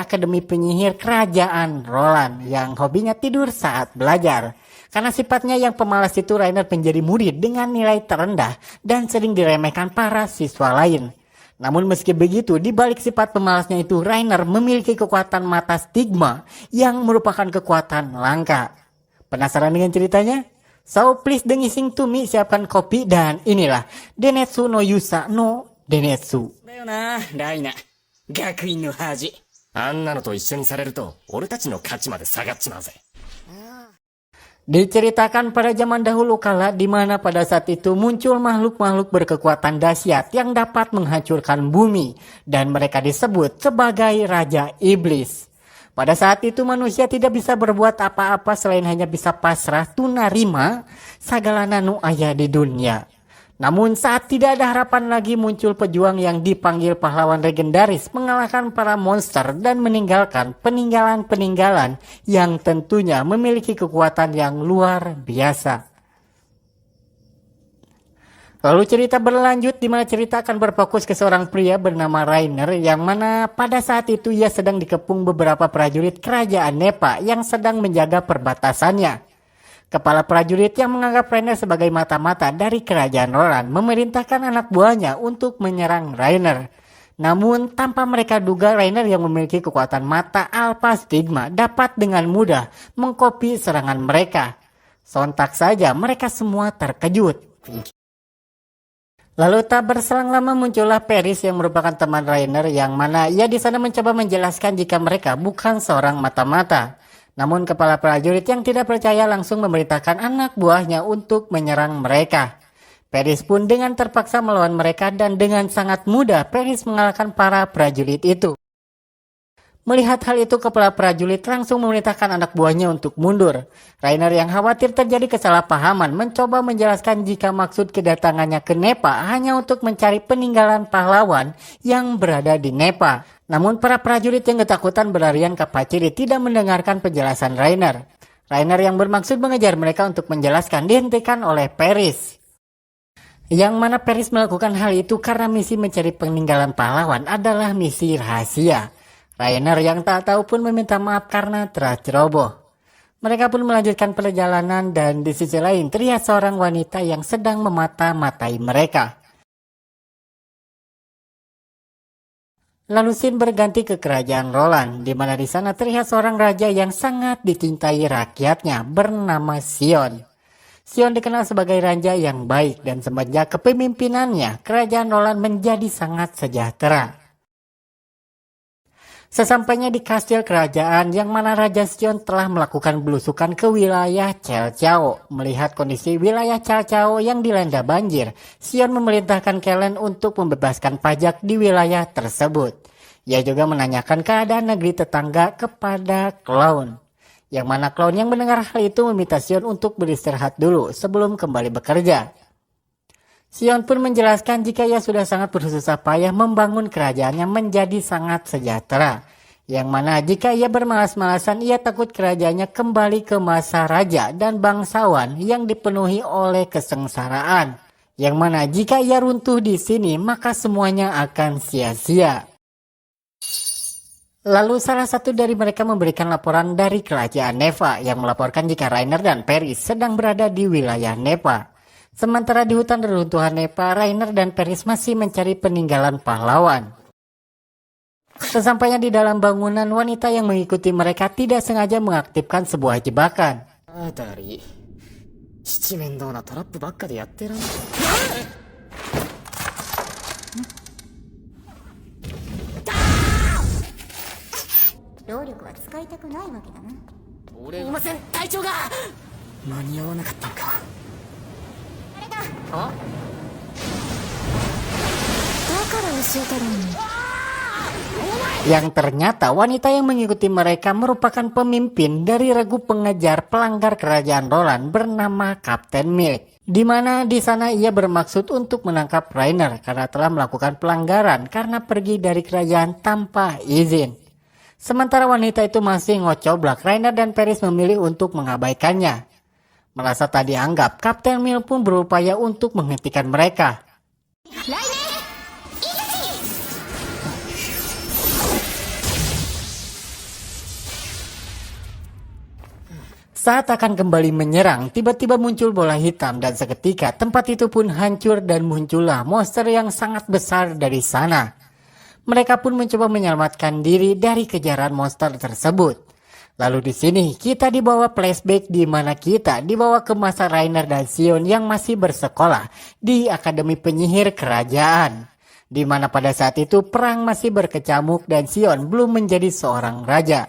Akademi Penyihir Kerajaan Roland yang hobinya tidur saat belajar. Karena sifatnya yang pemalas itu, Rainer menjadi murid dengan nilai terendah dan sering diremehkan para siswa lain. Namun meski begitu, di balik sifat pemalasnya itu, Rainer memiliki kekuatan mata stigma yang merupakan kekuatan langka. Penasaran dengan ceritanya? So please dengising to me, siapkan kopi, dan inilah Denetsu no Yusa no Denetsu. だよな、ライナ。学院の恥。あんなのと一緒にされると、俺たちの価値まで下がっちまうぜ。Diceritakan pada zaman dahulu kala di mana pada saat itu muncul makhluk-makhluk berkekuatan dahsyat yang dapat menghancurkan bumi dan mereka disebut sebagai Raja Iblis. Pada saat itu manusia tidak bisa berbuat apa-apa selain hanya bisa pasrah tunarima segala nanu aya di dunia. Namun saat tidak ada harapan lagi, muncul pejuang yang dipanggil pahlawan legendaris mengalahkan para monster dan meninggalkan peninggalan-peninggalan yang tentunya memiliki kekuatan yang luar biasa. Lalu cerita berlanjut di mana cerita akan berfokus ke seorang pria bernama Rainer yang mana pada saat itu ia sedang dikepung beberapa prajurit kerajaan Nepa yang sedang menjaga perbatasannya. Kepala prajurit yang menganggap Rainer sebagai mata-mata dari kerajaan Roland memerintahkan anak buahnya untuk menyerang Rainer. Namun tanpa mereka duga, Rainer yang memiliki kekuatan mata alpha stigma dapat dengan mudah mengkopi serangan mereka. Sontak saja mereka semua terkejut. Lalu tak berselang lama muncullah Paris yang merupakan teman Rainer yang mana ia di sana mencoba menjelaskan jika mereka bukan seorang mata-mata. Namun kepala prajurit yang tidak percaya langsung memerintahkan anak buahnya untuk menyerang mereka. Paris pun dengan terpaksa melawan mereka dan dengan sangat mudah Paris mengalahkan para prajurit itu. Melihat hal itu, kepala prajurit langsung memerintahkan anak buahnya untuk mundur. Rainer yang khawatir terjadi kesalahpahaman mencoba menjelaskan jika maksud kedatangannya ke Nepa hanya untuk mencari peninggalan pahlawan yang berada di Nepa. Namun para prajurit yang ketakutan berlarian ke Paciri tidak mendengarkan penjelasan Rainer. Rainer yang bermaksud mengejar mereka untuk menjelaskan dihentikan oleh Paris. Yang mana Paris melakukan hal itu karena misi mencari peninggalan pahlawan adalah misi rahasia. Rainer yang tak tahu pun meminta maaf karena telah ceroboh. Mereka pun melanjutkan perjalanan dan di sisi lain terlihat seorang wanita yang sedang memata-matai mereka. Lalu scene berganti ke kerajaan Roland, di mana di sana terlihat seorang raja yang sangat dicintai rakyatnya bernama Sion. Sion dikenal sebagai raja yang baik dan semenjak kepemimpinannya, kerajaan Roland menjadi sangat sejahtera. Sesampainya di kastil kerajaan yang mana Raja Sion telah melakukan belusukan ke wilayah Chelchao. Melihat kondisi wilayah Chelchao yang dilanda banjir, Sion memerintahkan Kellen untuk membebaskan pajak di wilayah tersebut. Ia juga menanyakan keadaan negeri tetangga kepada Clown. Yang mana Clown yang mendengar hal itu meminta Sion untuk beristirahat dulu sebelum kembali bekerja. Sion pun menjelaskan jika ia sudah sangat bersusah payah membangun kerajaannya menjadi sangat sejahtera. Yang mana jika ia bermalas-malasan, ia takut kerajaannya kembali ke masa raja dan bangsawan yang dipenuhi oleh kesengsaraan. Yang mana jika ia runtuh di sini, maka semuanya akan sia-sia. Lalu salah satu dari mereka memberikan laporan dari kerajaan Nepa yang melaporkan jika Rainer dan Paris sedang berada di wilayah Nepa. Sementara di hutan reruntuhan Nepa, Rainer dan Paris masih mencari peninggalan pahlawan. Sesampainya di dalam bangunan, wanita yang mengikuti mereka tidak sengaja mengaktifkan sebuah jebakan. あたり、七面倒なトラップばっかでやってらんない。労力は使いたくないわけだな。俺いません、隊長が間に合わなかったんか。だから教えたのに。Yang ternyata wanita yang mengikuti mereka merupakan pemimpin dari regu pengejar pelanggar kerajaan Roland bernama Kapten Milk. Di mana di sana ia bermaksud untuk menangkap Rainer karena telah melakukan pelanggaran karena pergi dari kerajaan tanpa izin. Sementara wanita itu masih ngocoblak, Rainer dan Paris memilih untuk mengabaikannya. Merasa tak dianggap, Kapten Milk pun berupaya untuk menghentikan mereka. Saat akan kembali menyerang, tiba-tiba muncul bola hitam dan seketika tempat itu pun hancur dan muncullah monster yang sangat besar dari sana. Mereka pun mencoba menyelamatkan diri dari kejaran monster tersebut. Lalu di sini kita dibawa flashback di mana kita dibawa ke masa Rainer dan Sion yang masih bersekolah di Akademi Penyihir Kerajaan. Di mana pada saat itu perang masih berkecamuk dan Sion belum menjadi seorang raja.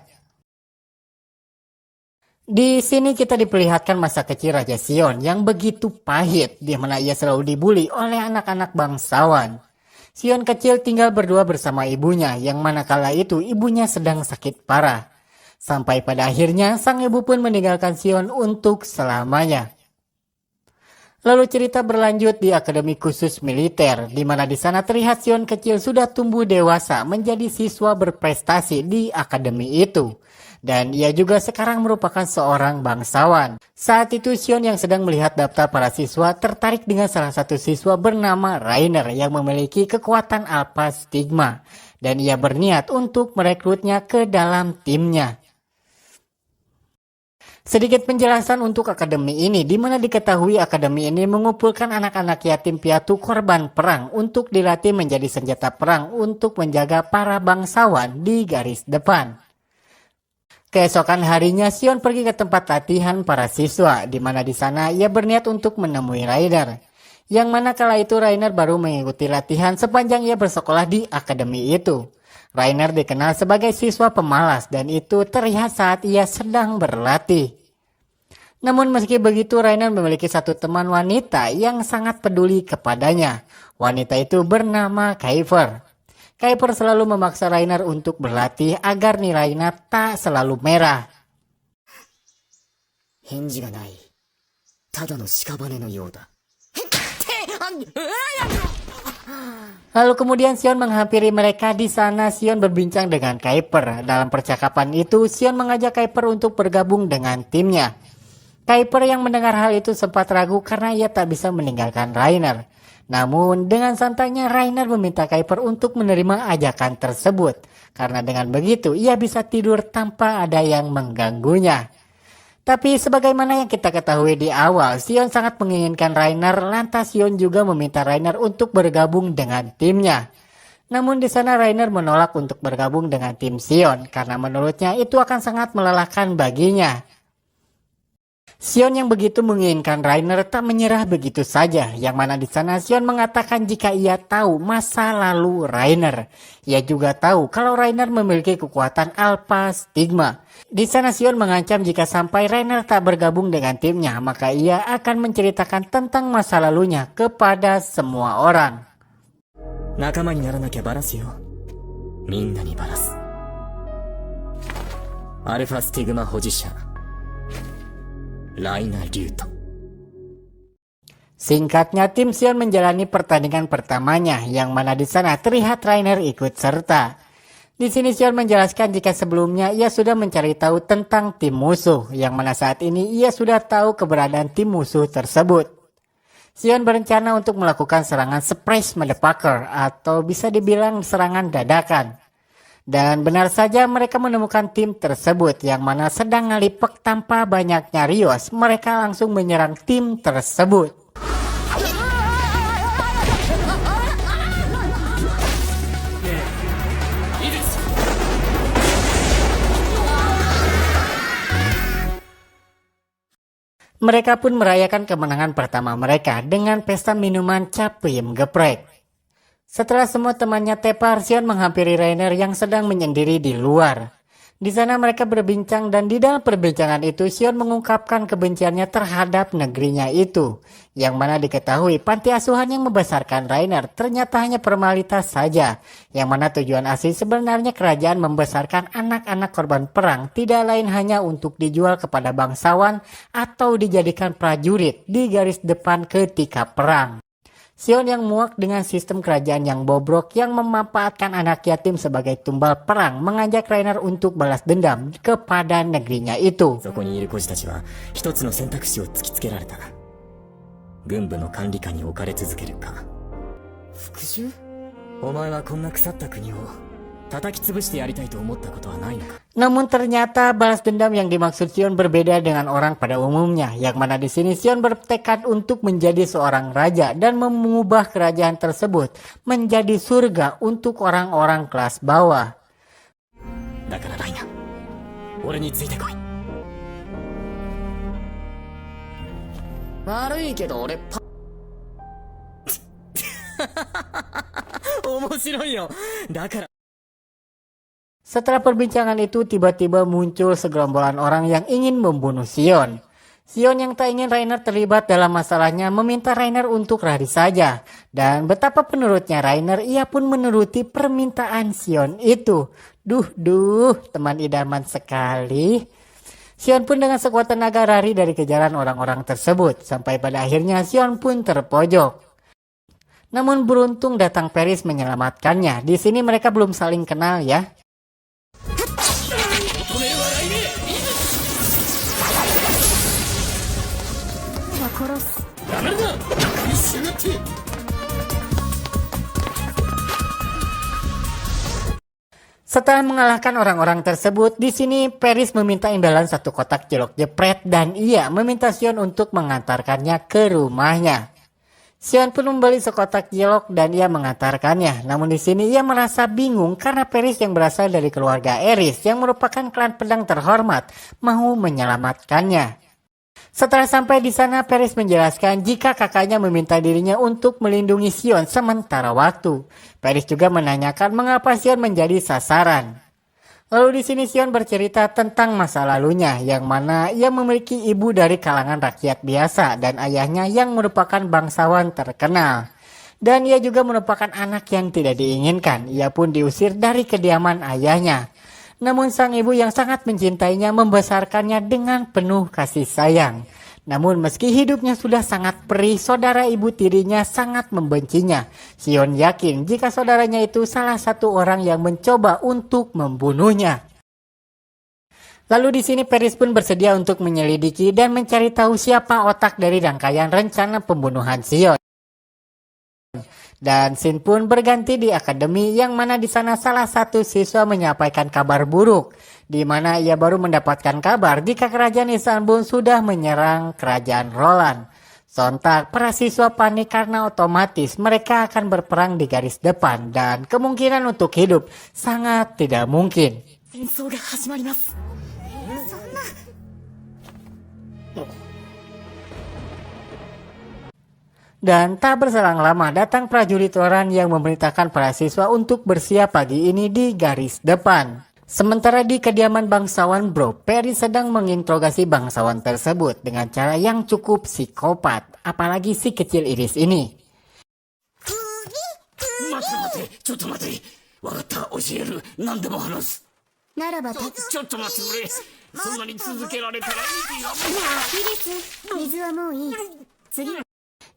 Di sini kita diperlihatkan masa kecil Raja Sion yang begitu pahit, di mana ia selalu dibully oleh anak-anak bangsawan. Sion kecil tinggal berdua bersama ibunya, yang mana kala itu ibunya sedang sakit parah. Sampai pada akhirnya sang ibu pun meninggalkan Sion untuk selamanya. Lalu cerita berlanjut di Akademi Khusus Militer, di mana di sana terlihat Sion kecil sudah tumbuh dewasa menjadi siswa berprestasi di akademi itu. Dan ia juga sekarang merupakan seorang bangsawan. Saat itu Sion yang sedang melihat daftar para siswa tertarik dengan salah satu siswa bernama Rainer yang memiliki kekuatan Alpha Stigma. Dan ia berniat untuk merekrutnya ke dalam timnya. Sedikit penjelasan untuk akademi ini, di mana diketahui akademi ini mengumpulkan anak-anak yatim piatu korban perang untuk dilatih menjadi senjata perang untuk menjaga para bangsawan di garis depan. Keesokan harinya Sion pergi ke tempat latihan para siswa, di mana di sana ia berniat untuk menemui Rainer. Yang mana kala itu Rainer baru mengikuti latihan sepanjang ia bersekolah di akademi itu. Rainer dikenal sebagai siswa pemalas dan itu terlihat saat ia sedang berlatih. Namun meski begitu Rainer memiliki satu teman wanita yang sangat peduli kepadanya. Wanita itu bernama Kaifer. Kaifer selalu memaksa Rainer untuk berlatih agar nilainya tak selalu merah. 返事がない。ただの屍のようだ。 Lalu kemudian Sion menghampiri mereka. Di sana Sion berbincang dengan Kaifer. Dalam percakapan itu Sion mengajak Kaifer untuk bergabung dengan timnya. Kaifer yang mendengar hal itu sempat ragu karena ia tak bisa meninggalkan Rainer. Namun dengan santainya Rainer meminta Kaifer untuk menerima ajakan tersebut. Karena dengan begitu ia bisa tidur tanpa ada yang mengganggunya. Tapi sebagaimana yang kita ketahui di awal, Sion sangat menginginkan Rainer, lantas Sion juga meminta Rainer untuk bergabung dengan timnya. Namun di sana Rainer menolak untuk bergabung dengan tim Sion karena menurutnya itu akan sangat melelahkan baginya. Sion yang begitu menginginkan Rainer tak menyerah begitu saja, yang mana di sana Sion mengatakan jika ia tahu masa lalu Rainer. Ia juga tahu kalau Rainer memiliki kekuatan Alpha Stigma. Di sana Sion mengancam jika sampai Rainer tak bergabung dengan timnya, maka ia akan menceritakan tentang masa lalunya kepada semua orang. 仲間にならなきゃバラすよ。みんなにバラす。アルファスティグマ保持者。ライナー・リュート。 Singkatnya, tim Sion menjalani pertandingan pertamanya, yang mana di sana terlihat Rainer ikut serta. Di sini Sion menjelaskan jika sebelumnya ia sudah mencari tahu tentang tim musuh, yang mana saat ini ia sudah tahu keberadaan tim musuh tersebut. Sion berencana untuk melakukan serangan surprise motherfucker atau bisa dibilang serangan dadakan. Dan benar saja mereka menemukan tim tersebut yang mana sedang ngalipek tanpa banyaknya rios. Mereka langsung menyerang tim tersebut. Mereka pun merayakan kemenangan pertama mereka dengan pesta minuman capim geprek. Setelah semua temannya tepar, Sion menghampiri Rainer yang sedang menyendiri di luar. Di sana mereka berbincang dan di dalam perbincangan itu Sion mengungkapkan kebenciannya terhadap negerinya itu. Yang mana diketahui panti asuhan yang membesarkan Rainer ternyata hanya formalitas saja. Yang mana tujuan asli sebenarnya kerajaan membesarkan anak-anak korban perang tidak lain hanya untuk dijual kepada bangsawan atau dijadikan prajurit di garis depan ketika perang. Sion yang muak dengan sistem kerajaan yang bobrok yang memanfaatkan anak yatim sebagai tumbal perang mengajak Rainer untuk balas dendam kepada negerinya itu. そこにいる孤児たちは一つの選択肢を突きつけられた。軍部の管理下に置かれ続けるか。復讐？お前はこんな腐った国を叩き潰してやりたいと思ったことはないのか。 Namun ternyata balas dendam yang dimaksud Sion berbeda dengan orang pada umumnya, yang mana di sini Sion bertekad untuk menjadi seorang raja dan mengubah kerajaan tersebut menjadi surga untuk orang-orang kelas bawah. だからライナ、俺についてこい。悪いけど俺面白いよ。だから Setelah perbincangan itu, tiba-tiba muncul segerombolan orang yang ingin membunuh Sion. Sion yang tak ingin Rainer terlibat dalam masalahnya meminta Rainer untuk lari saja. Dan betapa penurutnya Rainer, ia pun menuruti permintaan Sion itu. Duh, teman idaman sekali. Sion pun dengan sekuat tenaga lari dari kejaran orang-orang tersebut. Sampai pada akhirnya Sion pun terpojok. Namun beruntung datang Paris menyelamatkannya. Di sini mereka belum saling kenal ya. Setelah mengalahkan orang-orang tersebut, di sini Paris meminta imbalan satu kotak cilok jepret dan ia meminta Sion untuk mengantarkannya ke rumahnya. Sion pun membeli sekotak cilok dan ia mengantarkannya. Namun di sini ia merasa bingung karena Paris yang berasal dari keluarga Eris yang merupakan klan pedang terhormat mau menyelamatkannya. Setelah sampai di sana, Paris menjelaskan jika kakaknya meminta dirinya untuk melindungi Sion sementara waktu. Paris juga menanyakan mengapa Sion menjadi sasaran. Lalu di sini Sion bercerita tentang masa lalunya, yang mana ia memiliki ibu dari kalangan rakyat biasa dan ayahnya yang merupakan bangsawan terkenal. Dan ia juga merupakan anak yang tidak diinginkan. Ia pun diusir dari kediaman ayahnya. Namun sang ibu yang sangat mencintainya membesarkannya dengan penuh kasih sayang. Namun meski hidupnya sudah sangat perih, saudara ibu tirinya sangat membencinya. Sion yakin jika saudaranya itu salah satu orang yang mencoba untuk membunuhnya. Lalu di sini Paris pun bersedia untuk menyelidiki dan mencari tahu siapa otak dari rangkaian rencana pembunuhan Sion. Dan scene pun berganti di akademi, yang mana di sana salah satu siswa menyampaikan kabar buruk, di mana ia baru mendapatkan kabar jika kerajaan Istanbul sudah menyerang kerajaan Roland. Sontak para siswa panik karena otomatis mereka akan berperang di garis depan dan kemungkinan untuk hidup sangat tidak mungkin. Dan tak berselang lama datang prajurit Roland yang memerintahkan para siswa untuk bersiap pagi ini di garis depan. Sementara di kediaman bangsawan Bro, Paris sedang menginterogasi bangsawan tersebut dengan cara yang cukup psikopat, apalagi si kecil Iris ini. ちょっと待てわかった教える何でも話すならばちょっと待ってくれそんなに続けられたら意味がイリス水はもういい次は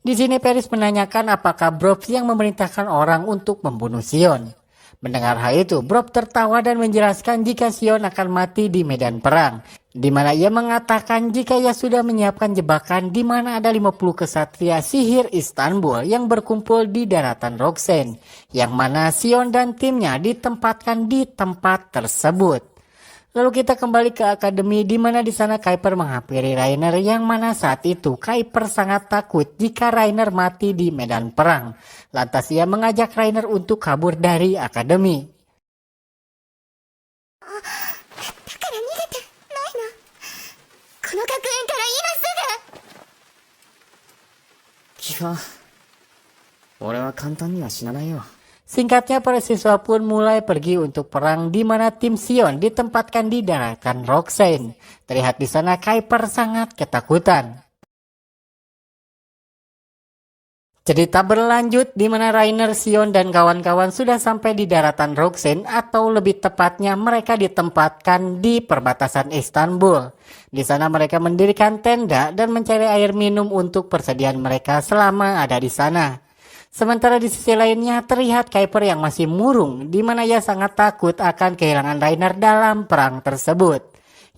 Di sini Paris menanyakan apakah Brob yang memerintahkan orang untuk membunuh Sion. Mendengar hal itu, Brob tertawa dan menjelaskan jika Sion akan mati di medan perang, di mana ia mengatakan jika ia sudah menyiapkan jebakan di mana ada 50 kesatria sihir Istanbul yang berkumpul di daratan Roxen, yang mana Sion dan timnya ditempatkan di tempat tersebut. Lalu kita kembali ke akademi, di mana di sana Kuiper menghampiri Rainer, yang mana saat itu Kuiper sangat takut jika Rainer mati di medan perang. Lantas ia mengajak Rainer untuk kabur dari akademi. だから逃げてないのこの学園からキファ俺は簡単には死なないよ Singkatnya, para siswa pun mulai pergi untuk perang, di mana tim Sion ditempatkan di daratan Roxen. Terlihat di sana Kuiper sangat ketakutan. Cerita berlanjut di mana Rainer, Sion, dan kawan-kawan sudah sampai di daratan Roxen, atau lebih tepatnya mereka ditempatkan di perbatasan Istanbul. Di sana mereka mendirikan tenda dan mencari air minum untuk persediaan mereka selama ada di sana. Sementara di sisi lainnya terlihat Kuiper yang masih murung, di mana ia sangat takut akan kehilangan Rainer dalam perang tersebut.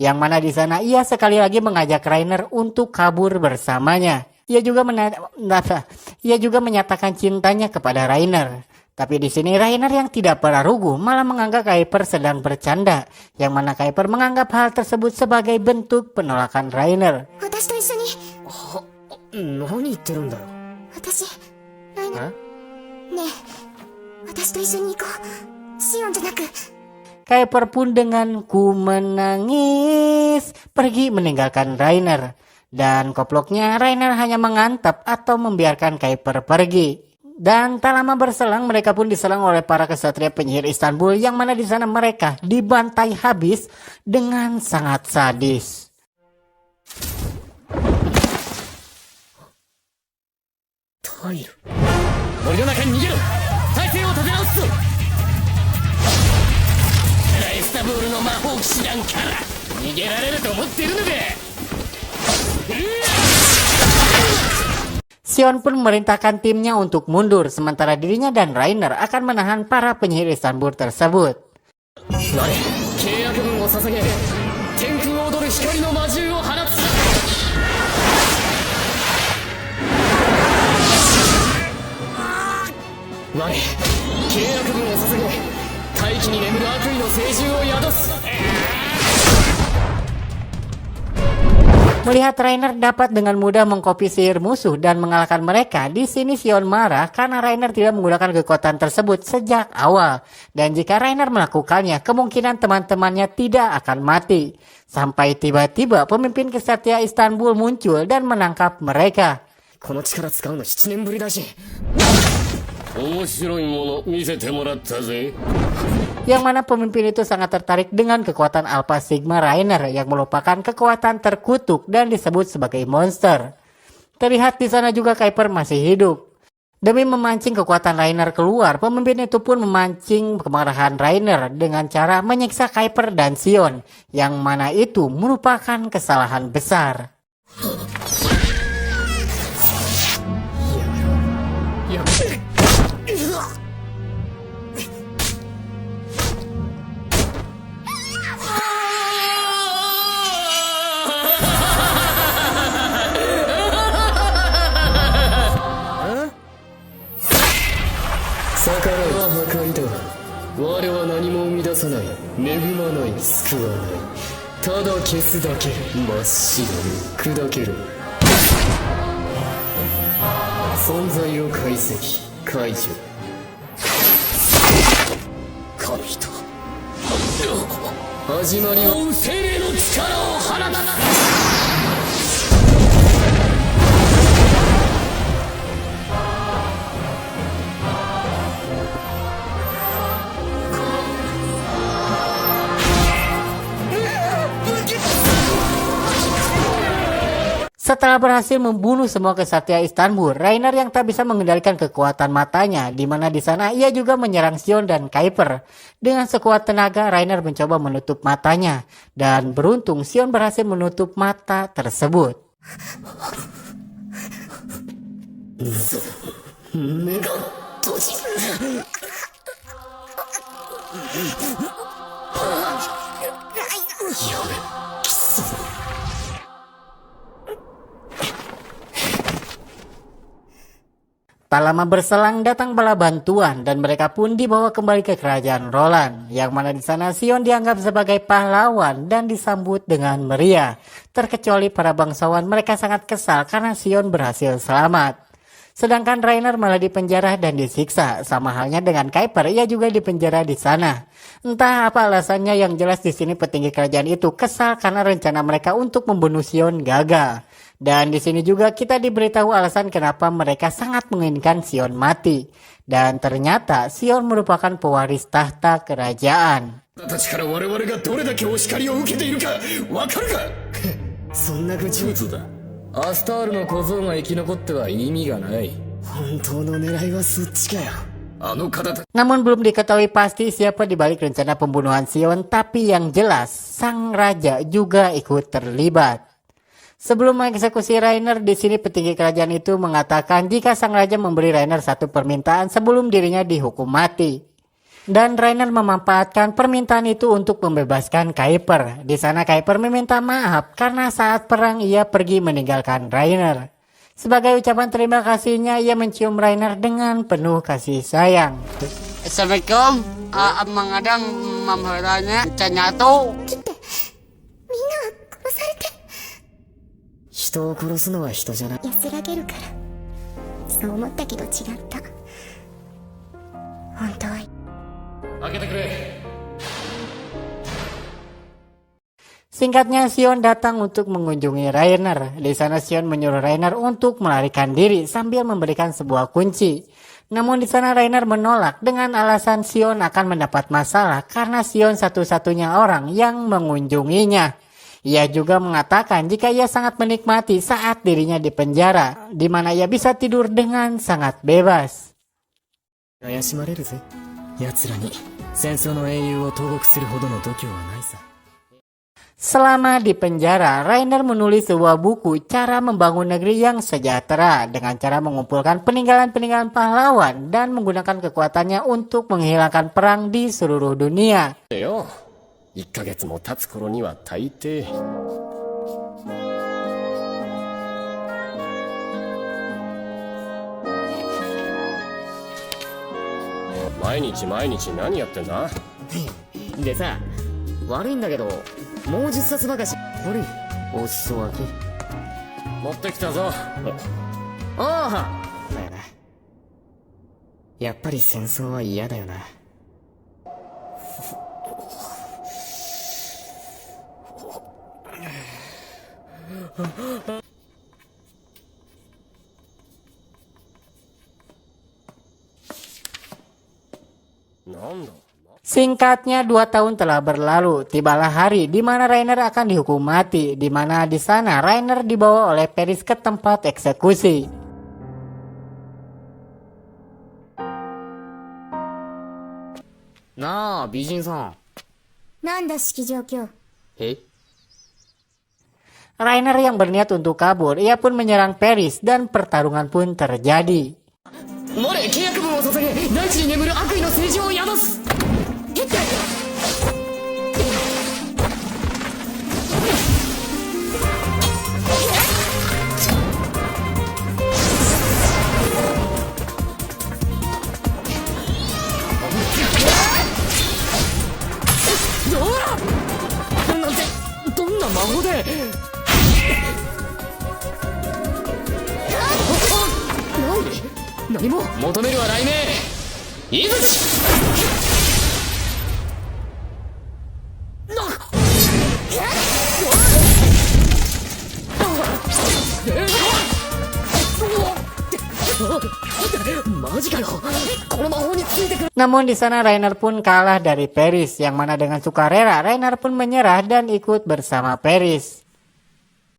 Yang mana di sana ia sekali lagi mengajak Rainer untuk kabur bersamanya. Ia juga menyatakan cintanya kepada Rainer. Tapi di sini Rainer yang tidak pernah rugu malah menganggap Kuiper sedang bercanda, yang mana Kuiper menganggap hal tersebut sebagai bentuk penolakan Rainer. 私と一緒に。何言ってるんだよ。私、ライナー。ねえ、私と一緒に行こう。シオンじゃなく。 Kuiper pun dengan ku menangis pergi meninggalkan Rainer. Dan koploknya Rainer hanya mengantap atau membiarkan Kuiper pergi. Dan tak lama berselang mereka pun diserang oleh para kesatria penyihir Istanbul, yang mana di sana mereka dibantai habis dengan sangat sadis. タイル、森の中に逃げろ。体勢を立て直すぞ。ライスタブールの魔法騎士団から逃げられると思っているのか。Sion pun memerintahkan timnya untuk mundur, sementara dirinya dan Rainer akan menahan para penyihir Istanbul tersebut. 我、契約分を捧げ、天空を踊る光の魔獣を放つ。我、契約分を捧げ、大気に眠る悪意の聖獣を宿す。 Melihat Rainer dapat dengan mudah mengkopi sihir musuh dan mengalahkan mereka, di sini Sion marah karena Rainer tidak menggunakan kekuatan tersebut sejak awal. Dan jika Rainer melakukannya, kemungkinan teman-temannya tidak akan mati. Sampai tiba-tiba pemimpin kesatria Istanbul muncul dan menangkap mereka. この力使うの7年ぶりだし。面白いもの見せてもらったぜ。 Yang mana pemimpin itu sangat tertarik dengan kekuatan Alpha Sigma Rainer yang merupakan kekuatan terkutuk dan disebut sebagai monster. Terlihat di sana juga Kuiper masih hidup. Demi memancing kekuatan Rainer keluar, pemimpin itu pun memancing kemarahan Rainer dengan cara menyiksa Kuiper dan Sion, yang mana itu merupakan kesalahan besar.我は何も生み出さない、恵まない、救わない、ただ消すだけ、真っ白に砕ける。存在を解析、解除。神人、始まりは精霊の力を放つ。 Setelah berhasil membunuh semua kesatria Istanbul, Rainer yang tak bisa mengendalikan kekuatan matanya, di mana di sana ia juga menyerang Sion dan Kuiper. Dengan sekuat tenaga, Rainer mencoba menutup matanya, dan beruntung Sion berhasil menutup mata tersebut. Tak lama berselang datang bala bantuan dan mereka pun dibawa kembali ke kerajaan Roland, yang mana di sana Sion dianggap sebagai pahlawan dan disambut dengan meriah. Terkecuali para bangsawan, mereka sangat kesal karena Sion berhasil selamat. Sedangkan Rainer malah dipenjara dan disiksa, sama halnya dengan Kuiper, ia juga dipenjara di sana. Entah apa alasannya, yang jelas di sini petinggi kerajaan itu kesal karena rencana mereka untuk membunuh Sion gagal. Dan di sini juga kita diberitahu alasan kenapa mereka sangat menginginkan Sion mati. Dan ternyata Sion merupakan pewaris tahta kerajaan. たちから我々がどれだけお叱りを受けているかわかるか。そんな愚痴嘘だ。アスタールの小僧が生き残っては意味がない。本当の狙いはそっちかよ。あの方たち。 Namun belum diketahui pasti siapa di balik rencana pembunuhan Sion, tapi yang jelas sang raja juga ikut terlibat. Sebelum mengeksekusi Rainer, di sini petinggi kerajaan itu mengatakan jika sang raja memberi Rainer satu permintaan sebelum dirinya dihukum mati. Dan Rainer memanfaatkan permintaan itu untuk membebaskan Kuiper. Di sana Kuiper meminta maaf karena saat perang ia pergi meninggalkan Rainer. Sebagai ucapan terima kasihnya, ia mencium Rainer dengan penuh kasih sayang. Assalamualaikum. Mang Adang mamharanya Canyato. みんなは殺されて人を殺すのは人じゃない。安らげるからそう思ったけど違った。本当は開けてくれ。 Singkatnya, Sion datang untuk mengunjungi Rainer. Di sana Sion menyuruh Rainer untuk melarikan diri sambil memberikan sebuah kunci. Namun di sana Rainer menolak dengan alasan Sion akan mendapat masalah karena Sion satu-satunya orang yang mengunjunginya. Ia juga mengatakan jika ia sangat menikmati saat dirinya di penjara, di mana ia bisa tidur dengan sangat bebas. 怪しまれるぜ。奴らに戦争の英雄を投獄するほどの度胸はないさ。 Selama di penjara, Rainer menulis sebuah buku cara membangun negeri yang sejahtera dengan cara mengumpulkan peninggalan-peninggalan pahlawan dan menggunakan kekuatannya untuk menghilangkan perang di seluruh dunia. よ。1ヶ月も経つ頃には大抵。毎日毎日何やってんだ？でさ、悪いんだけど、もう10冊ばかし。ほれ、お裾分け。持ってきたぞ。ああだよな。やっぱり戦争は嫌だよな。なんだ？ Singkatnya 2 tahun telah berlalu, tibalah hari di mana Rainer akan dihukum mati, di mana di sana Rainer dibawa oleh Paris ke tempat eksekusi. Na, 美人さん。なんだ式状況。え Rainer yang berniat untuk kabur, ia pun menyerang Paris dan pertarungan pun terjadi. 我契約文を捧げ、大地に眠る悪意の政治を宿す。なんてどんな魔法で。何も求めるは雷鳴。いぶち。マジかよ。この魔法についてくる。 Namun di sana Rainer pun kalah dari Paris, yang mana dengan sukarela Rainer pun menyerah dan ikut bersama Paris.